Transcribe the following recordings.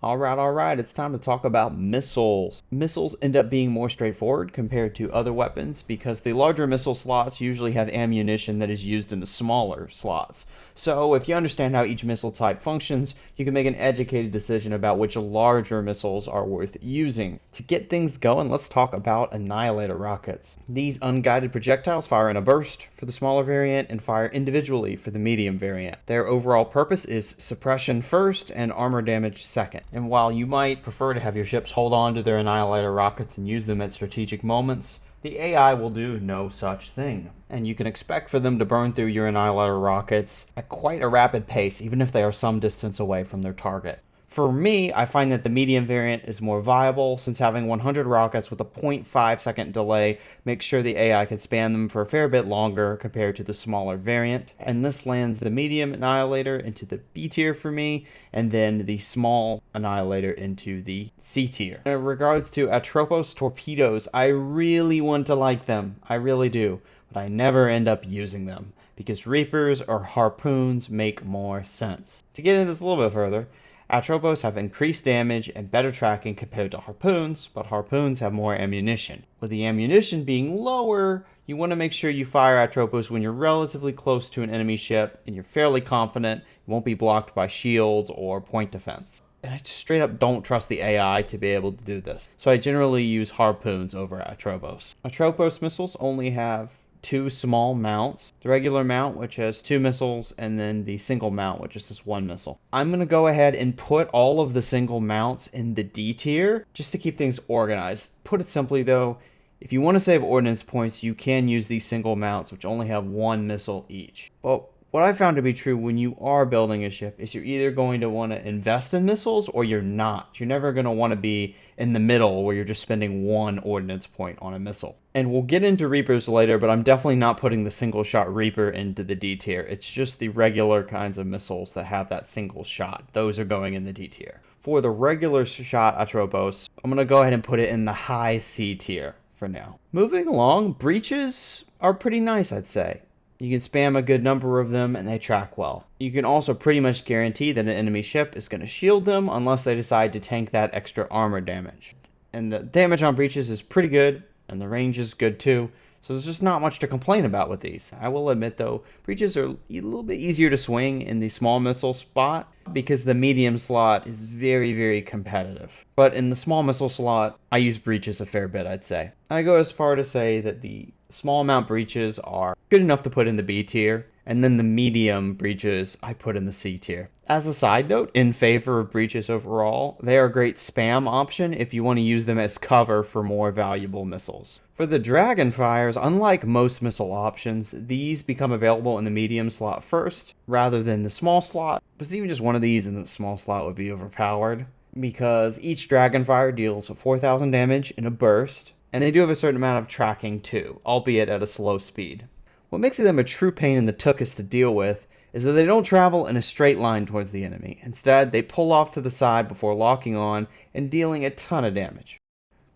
Alright, it's time to talk about missiles. Missiles end up being more straightforward compared to other weapons because the larger missile slots usually have ammunition that is used in the smaller slots. So if you understand how each missile type functions, you can make an educated decision about which larger missiles are worth using. To get things going, let's talk about Annihilator rockets. These unguided projectiles fire in a burst for the smaller variant and fire individually for the medium variant. Their overall purpose is suppression first and armor damage second. And while you might prefer to have your ships hold on to their Annihilator rockets and use them at strategic moments, the AI will do no such thing. And you can expect for them to burn through your Annihilator rockets at quite a rapid pace, even if they are some distance away from their target. For me, I find that the medium variant is more viable since having 100 rockets with a 0.5 second delay makes sure the AI can span them for a fair bit longer compared to the smaller variant. And this lands the medium Annihilator into the B tier for me, and then the small Annihilator into the C tier. In regards to Atropos torpedoes, I really want to like them. I really do. But I never end up using them because Reapers or Harpoons make more sense. To get into this a little bit further, Atropos have increased damage and better tracking compared to Harpoons, but Harpoons have more ammunition. With the ammunition being lower, you want to make sure you fire Atropos when you're relatively close to an enemy ship and you're fairly confident it won't be blocked by shields or point defense. And I just straight up don't trust the AI to be able to do this, so I generally use Harpoons over Atropos. Atropos missiles only have two small mounts, the regular mount which has two missiles and then the single mount which is just one missile. I'm going to go ahead and put all of the single mounts in the D tier just to keep things organized. Put it simply though, if you want to save ordnance points you can use these single mounts which only have one missile each. But what I found to be true when you are building a ship is you're either going to want to invest in missiles or you're not. You're never going to want to be in the middle where you're just spending one ordnance point on a missile. And we'll get into Reapers later, but I'm definitely not putting the single shot Reaper into the D tier. It's just the regular kinds of missiles that have that single shot. Those are going in the D tier. For the regular shot Atropos, I'm going to go ahead and put it in the high C tier for now. Moving along, breaches are pretty nice, I'd say. You can spam a good number of them and they track well. You can also pretty much guarantee that an enemy ship is going to shield them unless they decide to tank that extra armor damage. And the damage on breaches is pretty good and the range is good too. So there's just not much to complain about with these. I will admit though, breaches are a little bit easier to swing in the small missile spot because the medium slot is very competitive. But in the small missile slot, I use breaches a fair bit, I'd say. I go as far to say that the small amount breaches are good enough to put in the B tier, and then the medium breaches I put in the C tier. As a side note, in favor of breaches overall, they are a great spam option if you want to use them as cover for more valuable missiles. For the Dragonfires, unlike most missile options, these become available in the medium slot first, rather than the small slot, because even just one of these in the small slot would be overpowered, because each Dragonfire deals 4,000 damage in a burst, and they do have a certain amount of tracking too, albeit at a slow speed. What makes them a true pain in the tuchus to deal with is that they don't travel in a straight line towards the enemy. Instead, they pull off to the side before locking on and dealing a ton of damage.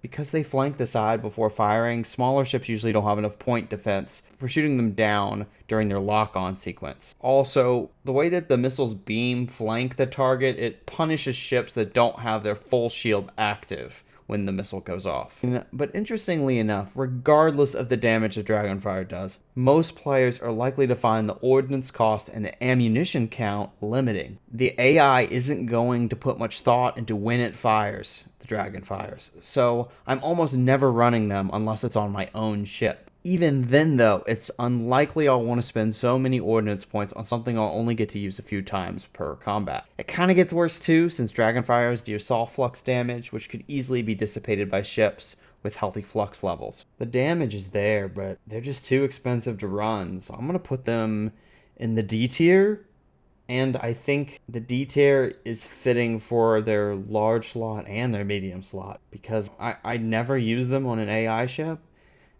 Because they flank the side before firing, smaller ships usually don't have enough point defense for shooting them down during their lock-on sequence. Also, the way that the missiles beam flank the target, it punishes ships that don't have their full shield active when the missile goes off. But interestingly enough, regardless of the damage the Dragonfire does, most players are likely to find the ordnance cost and the ammunition count limiting. The AI isn't going to put much thought into when it fires the Dragonfires, so I'm almost never running them unless it's on my own ship. Even then though, it's unlikely I'll want to spend so many ordnance points on something I'll only get to use a few times per combat. It kind of gets worse too, since Dragonfires deal soft flux damage, which could easily be dissipated by ships with healthy flux levels. The damage is there, but they're just too expensive to run, so I'm going to put them in the D tier. And I think the D tier is fitting for their large slot and their medium slot, because I never use them on an AI ship,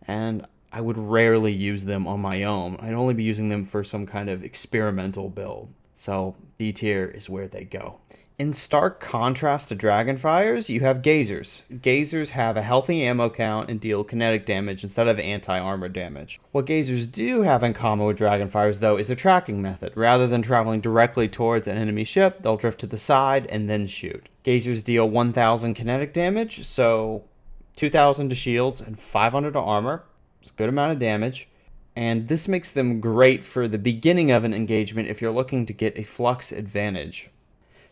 and I would rarely use them on my own. I'd only be using them for some kind of experimental build. So D tier is where they go. In stark contrast to Dragonfires, you have Gazers. Gazers have a healthy ammo count and deal kinetic damage instead of anti-armor damage. What Gazers do have in common with Dragonfires, though, is their tracking method. Rather than traveling directly towards an enemy ship, they'll drift to the side and then shoot. Gazers deal 1,000 kinetic damage, so 2,000 to shields and 500 to armor. It's a good amount of damage. And this makes them great for the beginning of an engagement if you're looking to get a flux advantage.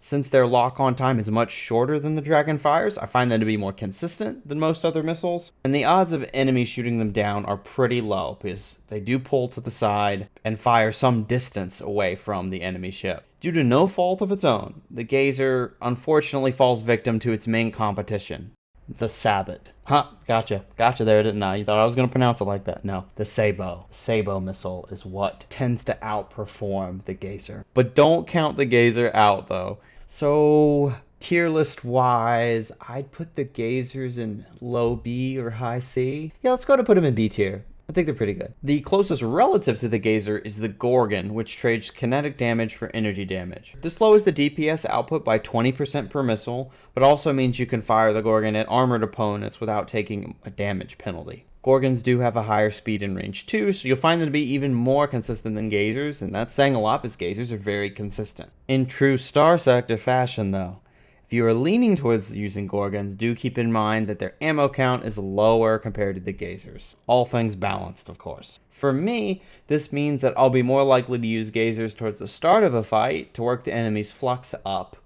Since their lock-on time is much shorter than the Dragonfires, I find them to be more consistent than most other missiles, and the odds of enemies shooting them down are pretty low because they do pull to the side and fire some distance away from the enemy ship. Due to no fault of its own, the Gazer unfortunately falls victim to its main competition, the Sabot. Gotcha there, didn't I? You thought I was going to pronounce it like that. No, the Sabo. The Sabo missile is what tends to outperform the Gazer. But don't count the Gazer out, though. So, tier list wise, I'd put the Gazers in low B or high C. Yeah, let's go to put them in B tier. I think they're pretty good. The closest relative to the Gazer is the Gorgon, which trades kinetic damage for energy damage. This lowers the DPS output by 20% per missile, but also means you can fire the Gorgon at armored opponents without taking a damage penalty. Gorgons do have a higher speed and range too, so you'll find them to be even more consistent than Gazers, and that's saying a lot because Gazers are very consistent. In true Starsector fashion though, if you are leaning towards using Gorgons, do keep in mind that their ammo count is lower compared to the Gazers. All things balanced, of course. For me, this means that I'll be more likely to use Gazers towards the start of a fight to work the enemy's flux up,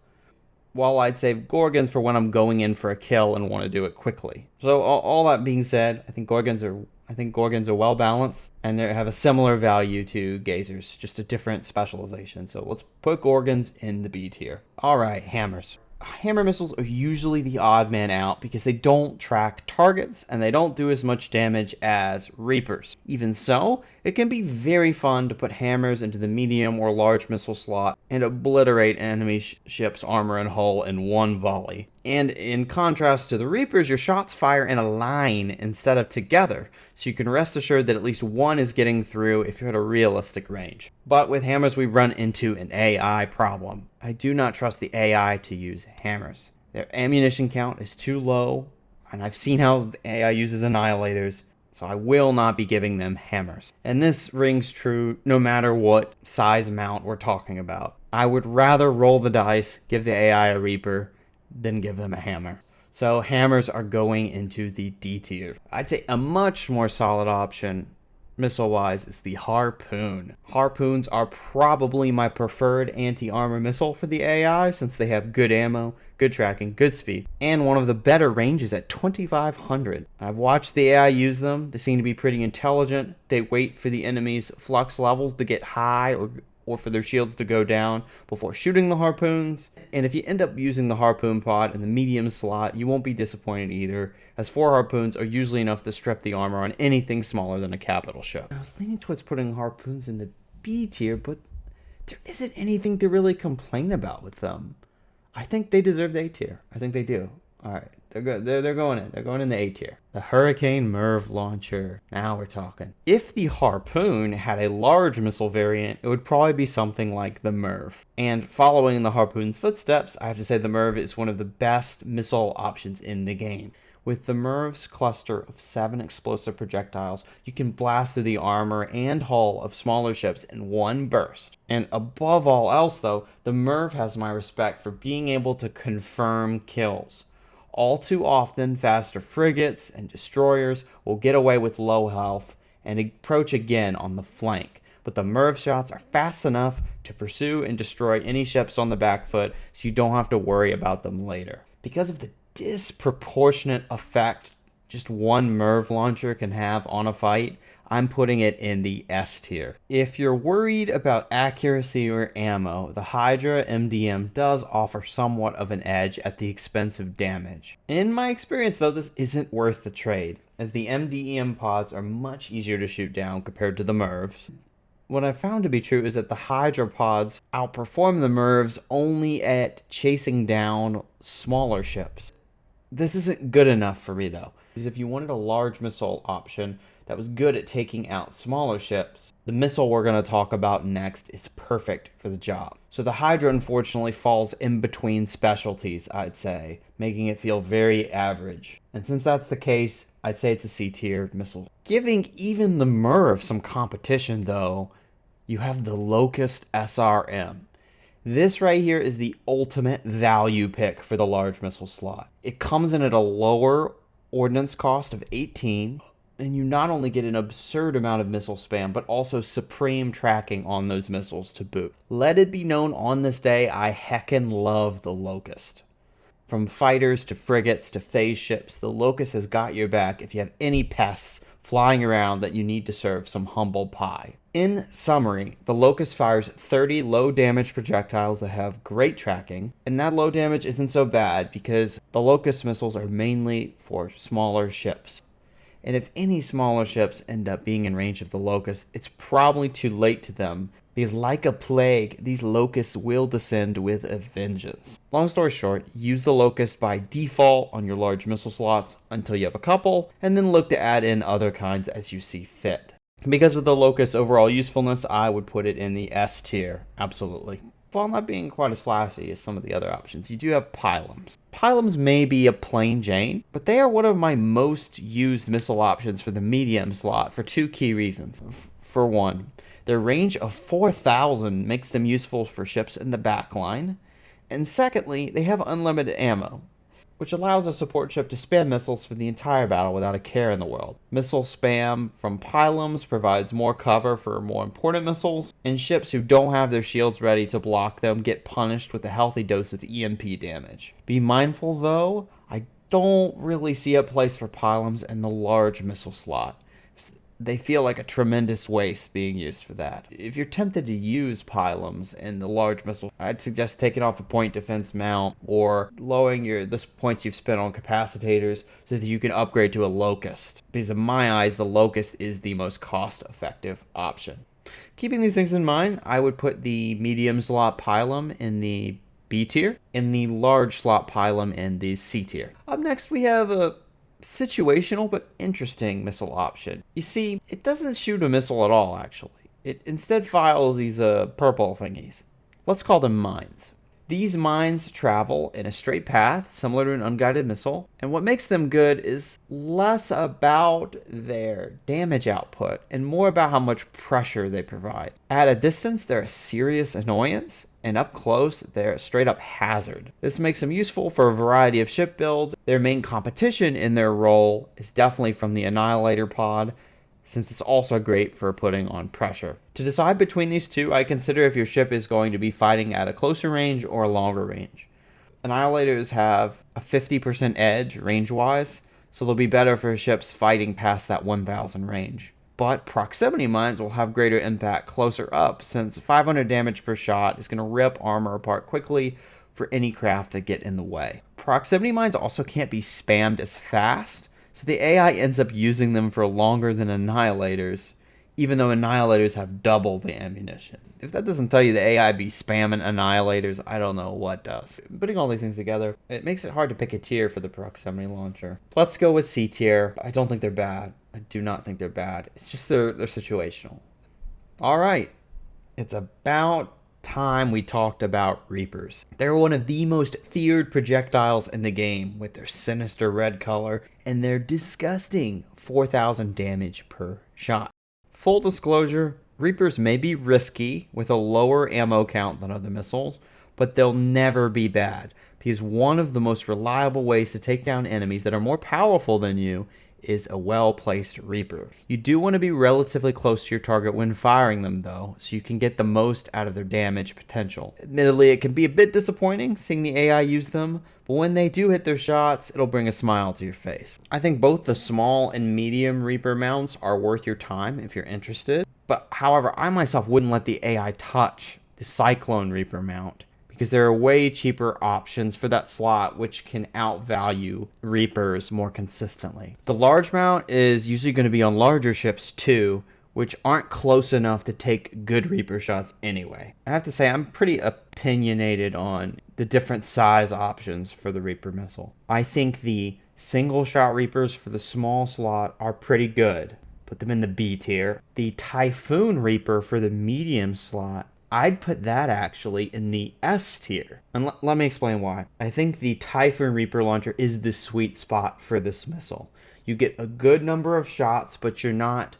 while I'd save Gorgons for when I'm going in for a kill and want to do it quickly. So all that being said, I think Gorgons are well balanced and they have a similar value to Gazers, just a different specialization. So let's put Gorgons in the B tier. All right, hammers. Hammer missiles are usually the odd man out because they don't track targets and they don't do as much damage as Reapers. Even so, it can be very fun to put hammers into the medium or large missile slot and obliterate enemy ship's armor and hull in one volley. And in contrast to the Reapers, your shots fire in a line instead of together, so you can rest assured that at least one is getting through if you're at a realistic range. But with hammers, we run into an AI problem. I do not trust the AI to use hammers. Their ammunition count is too low, and I've seen how the AI uses annihilators, so I will not be giving them hammers. And this rings true no matter what size mount we're talking about. I would rather roll the dice, give the AI a Reaper, than give them a hammer. So hammers are going into the D tier. I'd say a much more solid option missile-wise is the Harpoon. Harpoons are probably my preferred anti-armor missile for the AI since they have good ammo, good tracking, good speed, and one of the better ranges at 2,500. I've watched the AI use them. They seem to be pretty intelligent. They wait for the enemy's flux levels to get high or for their shields to go down before shooting the harpoons. And if you end up using the harpoon pod in the medium slot, you won't be disappointed either, as 4 harpoons are usually enough to strip the armor on anything smaller than a capital ship. I was leaning towards putting harpoons in the B tier, but there isn't anything to really complain about with them. I think they deserve the A tier. I think they do. Alright, they're good. They're going in. They're going in the A tier. The Hurricane MIRV launcher. Now we're talking. If the Harpoon had a large missile variant, it would probably be something like the MIRV. And following in the Harpoon's footsteps, I have to say the MIRV is one of the best missile options in the game. With the MIRV's cluster of 7 explosive projectiles, you can blast through the armor and hull of smaller ships in one burst. And above all else though, the MIRV has my respect for being able to confirm kills. All too often, faster frigates and destroyers will get away with low health and approach again on the flank. But the MIRV shots are fast enough to pursue and destroy any ships on the back foot, so you don't have to worry about them later. Because of the disproportionate effect just one MIRV launcher can have on a fight, I'm putting it in the S tier. If you're worried about accuracy or ammo, the Hydra MDM does offer somewhat of an edge at the expense of damage. In my experience though, this isn't worth the trade, as the MDM pods are much easier to shoot down compared to the MIRVs. What I found to be true is that the Hydra pods outperform the MIRVs only at chasing down smaller ships. This isn't good enough for me though, because if you wanted a large missile option that was good at taking out smaller ships, the missile we're going to talk about next is perfect for the job. So the Hydra unfortunately falls in between specialties, I'd say, making it feel very average. And since that's the case, I'd say it's a C tier missile. Giving even the MIRV some competition though, you have the Locust SRM. This right here is the ultimate value pick for the large missile slot. It comes in at a lower ordnance cost of 18, and you not only get an absurd amount of missile spam, but also supreme tracking on those missiles to boot. Let it be known on this day, I heckin' love the Locust. From fighters to frigates to phase ships, the Locust has got your back if you have any pests flying around that you need to serve some humble pie. In summary, the Locust fires 30 low damage projectiles that have great tracking, and that low damage isn't so bad because the Locust missiles are mainly for smaller ships. And if any smaller ships end up being in range of the Locust, it's probably too late to them, because like a plague, these Locusts will descend with a vengeance. Long story short, use the Locust by default on your large missile slots until you have a couple, and then look to add in other kinds as you see fit. Because of the Locust's overall usefulness, I would put it in the S tier, absolutely. While not being quite as flashy as some of the other options, you do have Pylons. Pylons may be a plain Jane, but they are one of my most used missile options for the medium slot for two key reasons. For one, their range of 4,000 makes them useful for ships in the back line, and secondly, they have unlimited ammo, which allows a support ship to spam missiles for the entire battle without a care in the world. Missile spam from pylons provides more cover for more important missiles, and ships who don't have their shields ready to block them get punished with a healthy dose of EMP damage. Be mindful though, I don't really see a place for pylons in the large missile slot. They feel like a tremendous waste being used for that. If you're tempted to use pylons in the large missile, I'd suggest taking off a point defense mount or lowering the points you've spent on capacitators so that you can upgrade to a Locust. Because in my eyes, the Locust is the most cost-effective option. Keeping these things in mind, I would put the medium slot pylon in the B tier and the large slot pylon in the C tier. Up next, we have a situational but interesting missile option. You see, it doesn't shoot a missile at all, actually. It instead fires these purple thingies. Let's call them mines. These mines travel in a straight path, similar to an unguided missile, and what makes them good is less about their damage output and more about how much pressure they provide. At a distance, they're a serious annoyance, and up close, they're a straight up hazard. This makes them useful for a variety of ship builds. Their main competition in their role is definitely from the Annihilator pod, since it's also great for putting on pressure. To decide between these two, I consider if your ship is going to be fighting at a closer range or a longer range. Annihilators have a 50% edge range-wise, so they'll be better for ships fighting past that 1,000 range. But proximity mines will have greater impact closer up, since 500 damage per shot is going to rip armor apart quickly for any craft that get in the way. Proximity mines also can't be spammed as fast, so the AI ends up using them for longer than Annihilators, even though Annihilators have double the ammunition. If that doesn't tell you the AI be spamming Annihilators, I don't know what does. Putting all these things together, it makes it hard to pick a tier for the proximity launcher. Let's go with C tier. I don't think they're bad. I do not think they're bad. It's just they're situational. All right. It's about time we talked about Reapers. They're one of the most feared projectiles in the game with their sinister red color and their disgusting 4,000 damage per shot. Full disclosure, Reapers may be risky with a lower ammo count than other missiles, but they'll never be bad because one of the most reliable ways to take down enemies that are more powerful than you is a well-placed Reaper. You do want to be relatively close to your target when firing them though, so you can get the most out of their damage potential. Admittedly, it can be a bit disappointing seeing the AI use them, but when they do hit their shots, it'll bring a smile to your face. I think both the small and medium Reaper mounts are worth your time if you're interested, but however, I myself wouldn't let the AI touch the Cyclone Reaper mount, because there are way cheaper options for that slot which can outvalue Reapers more consistently. The large mount is usually going to be on larger ships too, which aren't close enough to take good Reaper shots anyway. I have to say I'm pretty opinionated on the different size options for the Reaper missile. I think the single shot Reapers for the small slot are pretty good. Put them in the B tier. The Typhoon Reaper for the medium slot, I'd put that actually in the S tier. And let me explain why. I think the Typhoon Reaper launcher is the sweet spot for this missile. You get a good number of shots, but you're not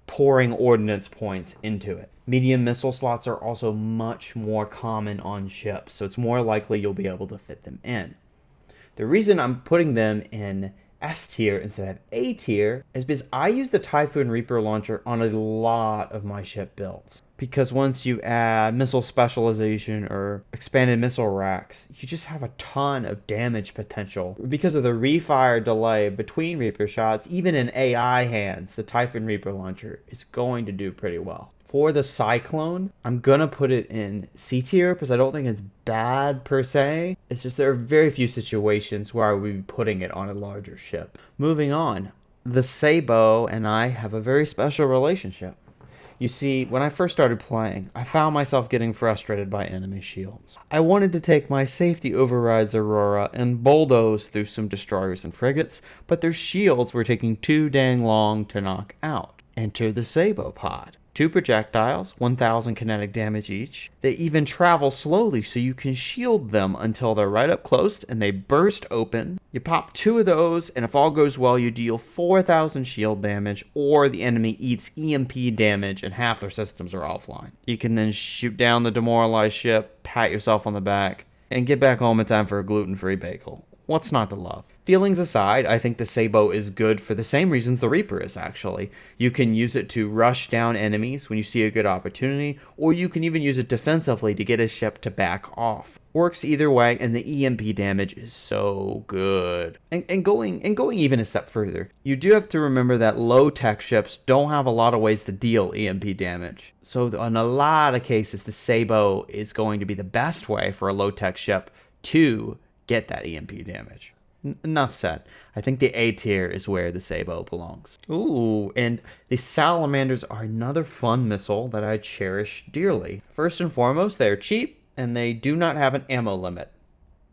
pouring ordnance points into it. Medium missile slots are also much more common on ships, so it's more likely you'll be able to fit them in. The reason I'm putting them in S tier instead of A tier is because I use the Typhoon Reaper launcher on a lot of my ship builds. Because once you add missile specialization or expanded missile racks, you just have a ton of damage potential. Because of the refire delay between Reaper shots, even in AI hands, the Typhoon Reaper launcher is going to do pretty well. For the Cyclone, I'm going to put it in C tier because I don't think it's bad per se. It's just there are very few situations where I would be putting it on a larger ship. Moving on, the Sabo and I have a very special relationship. You see, when I first started playing, I found myself getting frustrated by enemy shields. I wanted to take my safety overrides Aurora and bulldoze through some destroyers and frigates, but their shields were taking too dang long to knock out. Enter the Sabo pod. 2 projectiles, 1000 kinetic damage each. They even travel slowly so you can shield them until they're right up close and they burst open. You pop 2 of those, and if all goes well, you deal 4000 shield damage, or the enemy eats EMP damage and half their systems are offline. You can then shoot down the demoralized ship, pat yourself on the back, and get back home in time for a gluten-free bagel. What's not to love? Feelings aside, I think the Sabo is good for the same reasons the Reaper is, actually. You can use it to rush down enemies when you see a good opportunity, or you can even use it defensively to get a ship to back off. Works either way, and the EMP damage is so good. And going even a step further, you do have to remember that low-tech ships don't have a lot of ways to deal EMP damage. So in a lot of cases, the Sabo is going to be the best way for a low-tech ship to get that EMP damage. Enough said. I think the A tier is where the Sabo belongs. Ooh, and the Salamanders are another fun missile that I cherish dearly. First and foremost, they're cheap, and they do not have an ammo limit.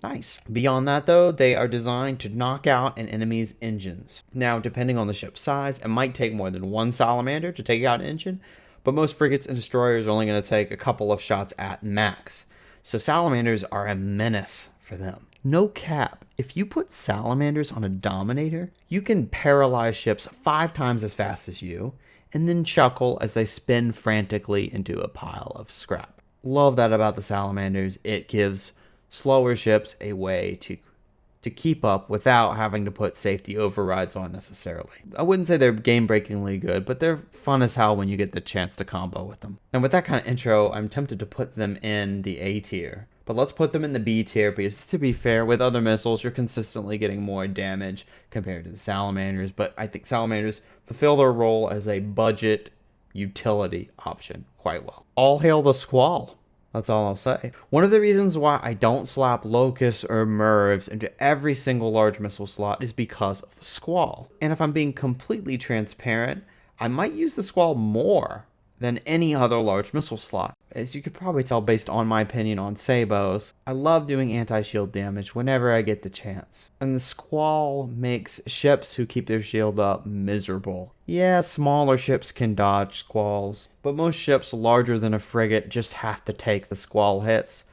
Nice. Beyond that, though, they are designed to knock out an enemy's engines. Now, depending on the ship's size, it might take more than one Salamander to take out an engine, but most frigates and destroyers are only going to take a couple of shots at max. So Salamanders are a menace for them. No cap, if you put Salamanders on a Dominator, you can paralyze ships 5 times as fast as you, and then chuckle as they spin frantically into a pile of scrap. Love that about the Salamanders. It gives slower ships a way to keep up without having to put safety overrides on necessarily. I wouldn't say they're game-breakingly good, but they're fun as hell when you get the chance to combo with them. And with that kind of intro, I'm tempted to put them in the A tier. But let's put them in the B tier because, to be fair, with other missiles, you're consistently getting more damage compared to the Salamanders. But I think Salamanders fulfill their role as a budget utility option quite well. All hail the Squall. That's all I'll say. One of the reasons why I don't slap Locusts or Mervs into every single large missile slot is because of the Squall. And if I'm being completely transparent, I might use the Squall more than any other large missile slot. As you could probably tell based on my opinion on Sabos, I love doing anti-shield damage whenever I get the chance. And the Squall makes ships who keep their shield up miserable. Yeah, smaller ships can dodge Squalls, but most ships larger than a frigate just have to take the Squall hits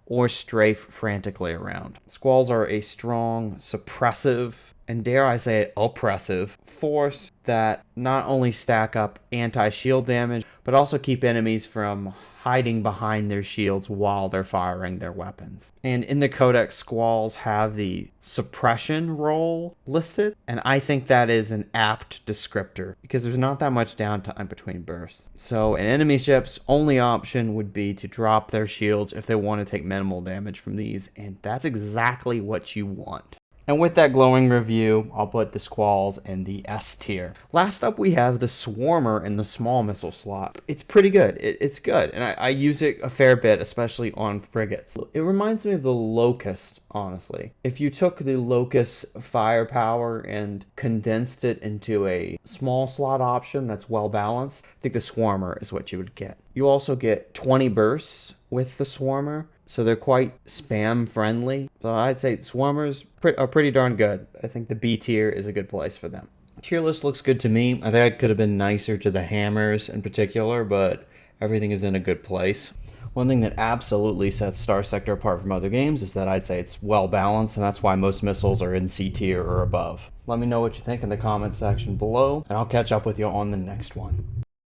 or strafe frantically around. Squalls are a strong, suppressive, and dare I say it, oppressive force that not only stack up anti-shield damage, but also keep enemies from hiding behind their shields while they're firing their weapons. And in the Codex, Squalls have the suppression role listed, and I think that is an apt descriptor because there's not that much downtime between bursts. So an enemy ship's only option would be to drop their shields if they want to take minimal damage from these, and that's exactly what you want. And with that glowing review, I'll put the Squalls in the S tier. Last up, we have the Swarmer in the small missile slot. It's pretty good. It's good, and I use it a fair bit, especially on frigates. It reminds me of the Locust, honestly. If you took the Locust firepower and condensed it into a small slot option that's well balanced, I think the Swarmer is what you would get. You also get 20 bursts with the Swarmer, so they're quite spam friendly. So I'd say Swarmers are pretty darn good. I think the B tier is a good place for them. Tier list looks good to me. I think I could have been nicer to the hammers in particular, but everything is in a good place. One thing that absolutely sets Starsector apart from other games is that I'd say it's well balanced, and that's why most missiles are in C tier or above. Let me know what you think in the comment section below, and I'll catch up with you on the next one.